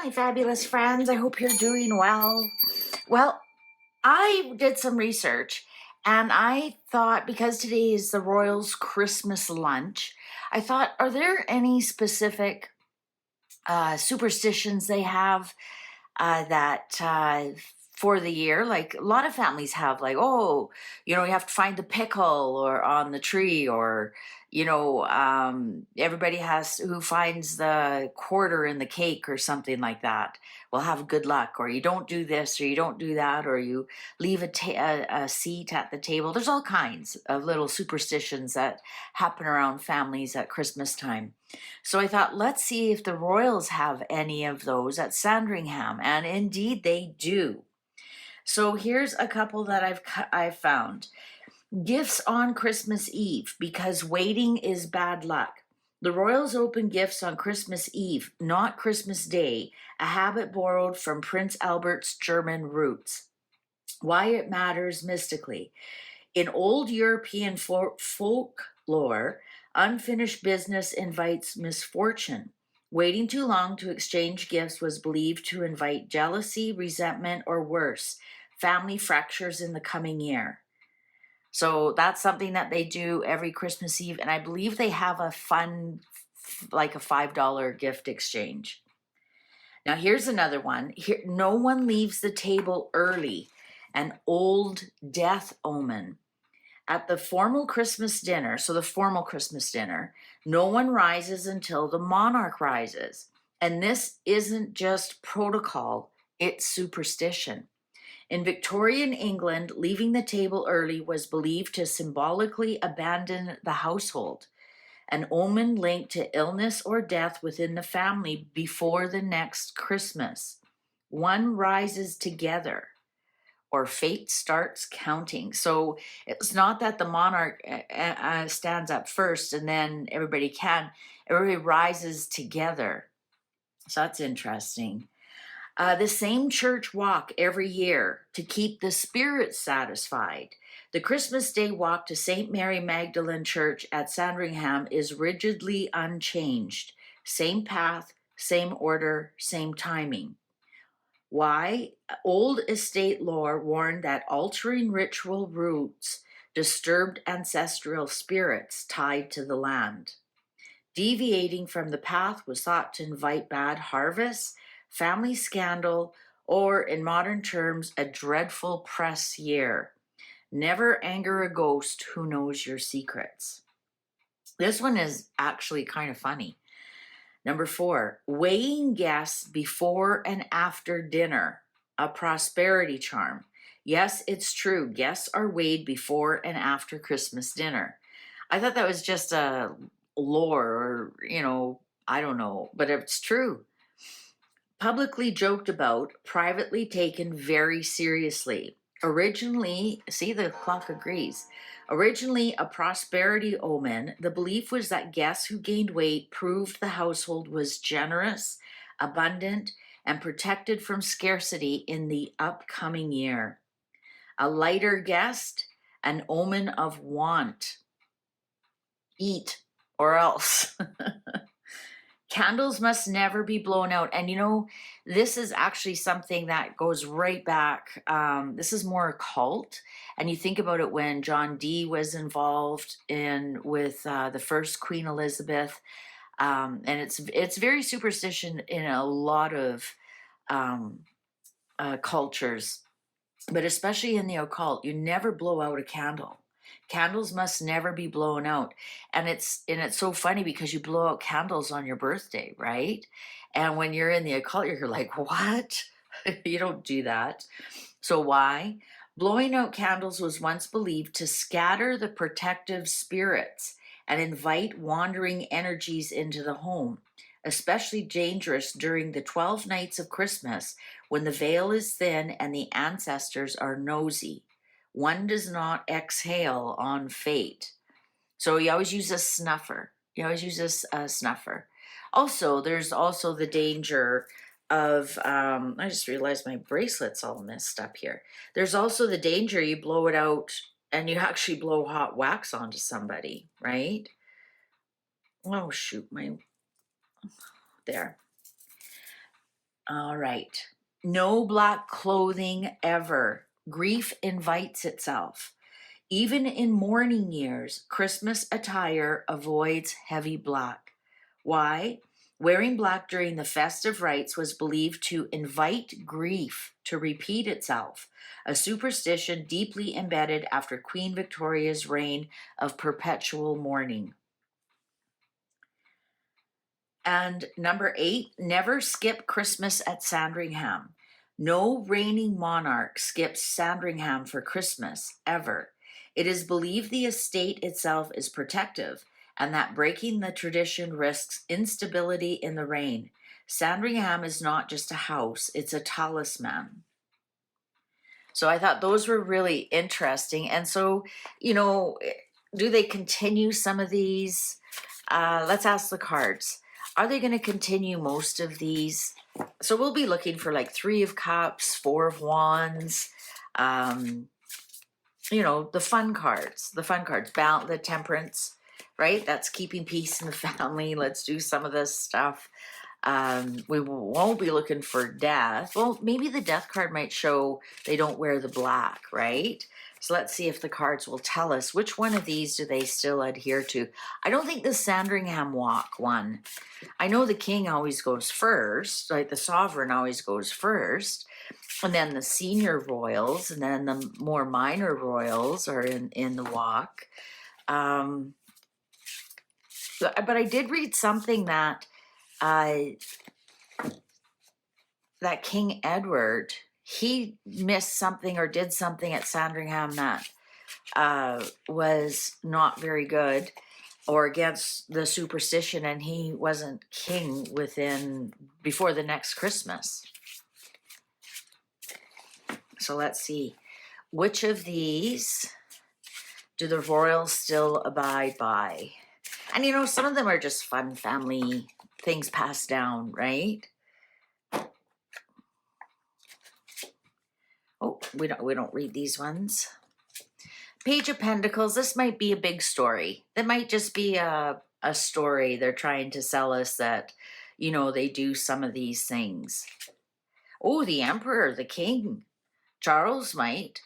my fabulous friends. I hope you're doing well. Well, I did some research and I thought because today is the Royals Christmas lunch, I thought, are there any specific superstitions they have that for the year? Like a lot of families have, like, oh, you have to find the pickle or on the tree, or everybody has who finds the quarter in the cake or something like that will have good luck, or you don't do this or you don't do that, or you leave a seat at the table. There's all kinds of little superstitions that happen around families at Christmas time. So I thought, let's see if the Royals have any of those at Sandringham, and indeed they do. So here's a couple that I've found. Gifts on Christmas Eve, because waiting is bad luck. The Royals open gifts on Christmas Eve, not Christmas Day, a habit borrowed from Prince Albert's German roots. Why it matters mystically. In old European folklore, unfinished business invites misfortune. Waiting too long to exchange gifts was believed to invite jealousy, resentment, or worse, family fractures in the coming year. So that's something that they do every Christmas Eve, and I believe they have a fun, like a $5 gift exchange. Now here's another one. Here, no one leaves the table early, an old death omen. At the formal Christmas dinner, so the formal Christmas dinner, no one rises until the monarch rises. And this isn't just protocol, it's superstition. In Victorian England, leaving the table early was believed to symbolically abandon the household, an omen linked to illness or death within the family before the next Christmas. One rises together, or fate starts counting. So it's not that the monarch stands up first and then everybody rises together. So that's interesting. The same church walk every year to keep the spirits satisfied. The Christmas Day walk to St. Mary Magdalene Church at Sandringham is rigidly unchanged. Same path, same order, same timing. Why? Old estate lore warned that altering ritual routes disturbed ancestral spirits tied to the land. Deviating from the path was thought to invite bad harvests, family scandal, or in modern terms, a dreadful press year. Never anger a ghost who knows your secrets. This one is actually kind of funny. Number 4, weighing guests before and after dinner, a prosperity charm. Yes, it's true. Guests are weighed before and after Christmas dinner. I thought that was just a lore, or, I don't know, but it's true. Publicly joked about, privately taken very seriously. Originally, see, the clock agrees. Originally a prosperity omen, the belief was that guests who gained weight proved the household was generous, abundant, and protected from scarcity in the upcoming year. A lighter guest, an omen of want. Eat or else. Candles must never be blown out. And this is actually something that goes right back. This is more occult. And you think about it when John Dee was involved with the first Queen Elizabeth. And it's very superstition in a lot of cultures, but especially in the occult, you never blow out a candle. Candles must never be blown out. And it's so funny because you blow out candles on your birthday, right? And when you're in the occult, you're like, what? You don't do that. So why? Blowing out candles was once believed to scatter the protective spirits and invite wandering energies into the home, especially dangerous during the 12 nights of Christmas when the veil is thin and the ancestors are nosy. One does not exhale on fate. So you always use a snuffer. Also, there's also the danger of, I just realized my bracelet's all messed up here. There's also the danger you blow it out and you actually blow hot wax onto somebody, right? Oh, shoot, there. All right. No black clothing ever. Grief invites itself. Even in mourning years, Christmas attire avoids heavy black. Why? Wearing black during the festive rites was believed to invite grief to repeat itself, a superstition deeply embedded after Queen Victoria's reign of perpetual mourning. And number 8, never skip Christmas at Sandringham. No reigning monarch skips Sandringham for Christmas, ever. It is believed the estate itself is protective and that breaking the tradition risks instability in the reign. Sandringham is not just a house, it's a talisman. So I thought those were really interesting. And so, do they continue some of these? Let's ask the cards. Are they going to continue most of these? So we'll be looking for like 3 of Cups, 4 of Wands, the fun cards, the Temperance, right? That's keeping peace in the family. Let's do some of this stuff. We won't be looking for death. Well, maybe the death card might show they don't wear the black, right? So let's see if the cards will tell us which one of these do they still adhere to. I don't think the Sandringham Walk one. I know the king always goes first, like the sovereign always goes first, and then the senior royals, and then the more minor royals are in the walk. But I did read something that that King Edward, he missed something or did something at Sandringham that was not very good or against the superstition, and he wasn't king before the next Christmas. So let's see, which of these do the royals still abide by? And some of them are just fun family things passed down, right? Oh, we don't read these ones. Page of Pentacles. This might be a big story. That might just be a story they're trying to sell us that, they do some of these things. Oh, the Emperor, the King. Charles might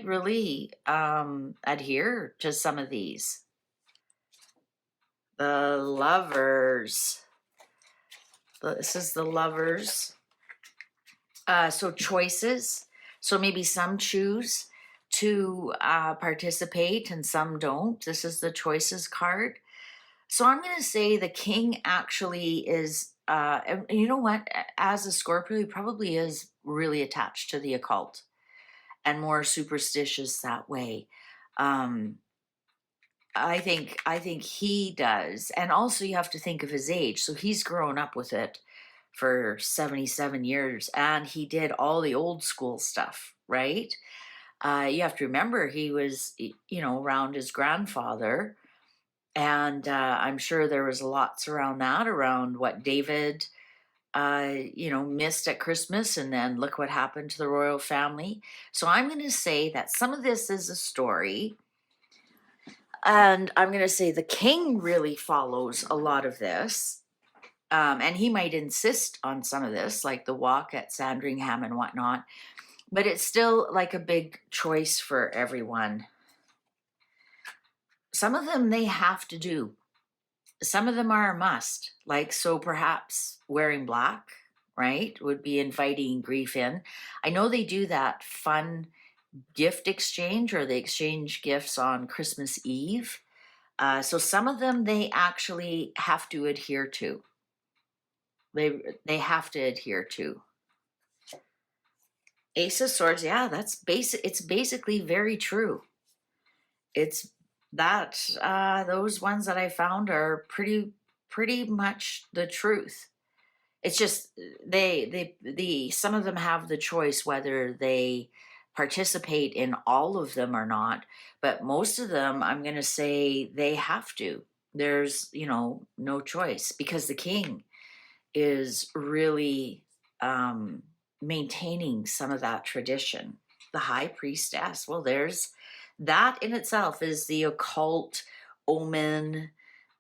really adhere to some of these. The Lovers. This is the Lovers. So choices. So maybe some choose to participate and some don't. This is the choices card. So I'm going to say the king actually is, and you know what? As a Scorpio, he probably is really attached to the occult and more superstitious that way. I think he does. And also you have to think of his age. So he's grown up with it for 77 years, and he did all the old school stuff, right? You have to remember he was, around his grandfather, and I'm sure there was lots around what David, missed at Christmas, and then look what happened to the royal family. So I'm going to say that some of this is a story, and I'm going to say the king really follows a lot of this. And he might insist on some of this, like the walk at Sandringham and whatnot, but it's still like a big choice for everyone. Some of them they have to do. Some of them are a must, so perhaps wearing black, right, would be inviting grief in. I know they do that fun gift exchange, or they exchange gifts on Christmas Eve. So some of them they actually have to adhere to. They have to adhere to. Ace of Swords, yeah, that's basic. It's basically very true. It's that those ones that I found are pretty much the truth. It's just some of them have the choice whether they participate in all of them or not, but most of them I'm going to say they have to. There's no choice, because the king is really maintaining some of that tradition. The High Priestess, well, there's that in itself is the occult, omen,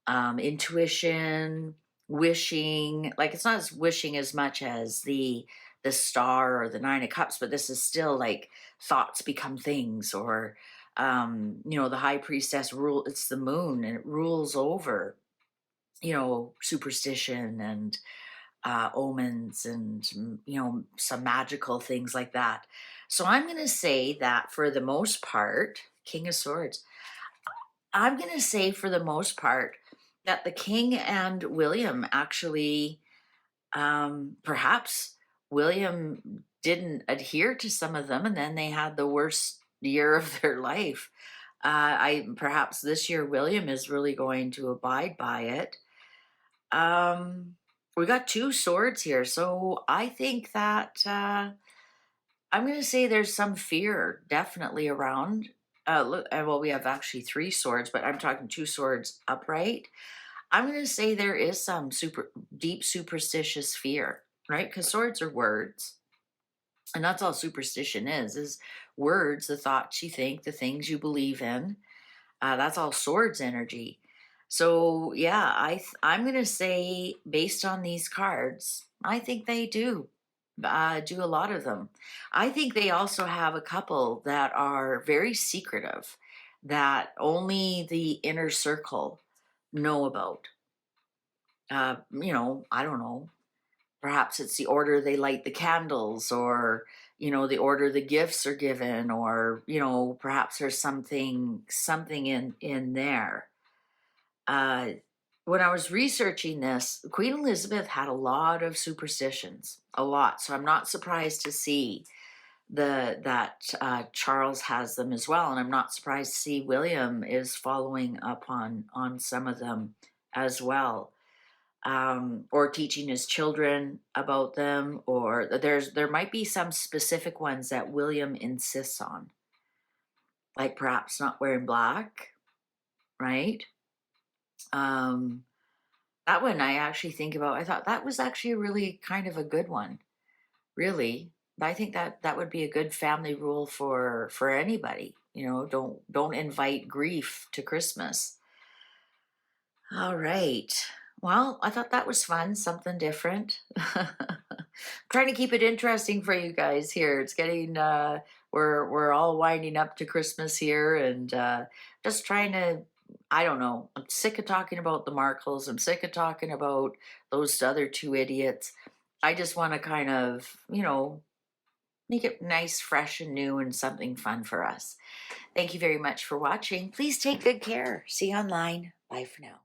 intuition, wishing, like it's not as wishing as much as the star or the nine of cups, but this is still like thoughts become things, or the high priestess rule, it's the moon and it rules over, superstition and omens and some magical things like that. So I'm going to say that for the most part, King of Swords, I'm going to say for the most part that the king and William actually, perhaps William didn't adhere to some of them, and then they had the worst year of their life. I perhaps this year William is really going to abide by it. We got two swords here, so I think that I'm going to say there's some fear definitely around. Look, well, we have actually three swords, but I'm talking two swords upright. I'm going to say there is some deep superstitious fear, right? Because swords are words, and that's all superstition is words, the thoughts you think, the things you believe in. That's all swords energy. So yeah, I'm going to say based on these cards, I think they do a lot of them. I think they also have a couple that are very secretive, that only the inner circle know about. I don't know. Perhaps it's the order they light the candles, or the order the gifts are given, or perhaps there's something in there. When I was researching this, Queen Elizabeth had a lot of superstitions, a lot. So I'm not surprised to see that Charles has them as well, and I'm not surprised to see William is following up on some of them as well, or teaching his children about them, or there might be some specific ones that William insists on, like perhaps not wearing black, right? Um, that one I actually think about. I thought that was actually really kind of a good one, really. I think that would be a good family rule for anybody. Don't invite grief to Christmas. All right. Well, I thought that was fun, something different. Trying to keep it interesting for you guys here. It's getting we're all winding up to Christmas here, and just trying to, I don't know. I'm sick of talking about the Markles. I'm sick of talking about those other two idiots. I just want to kind of, make it nice, fresh, and new, and something fun for us. Thank you very much for watching. Please take good care. See you online. Bye for now.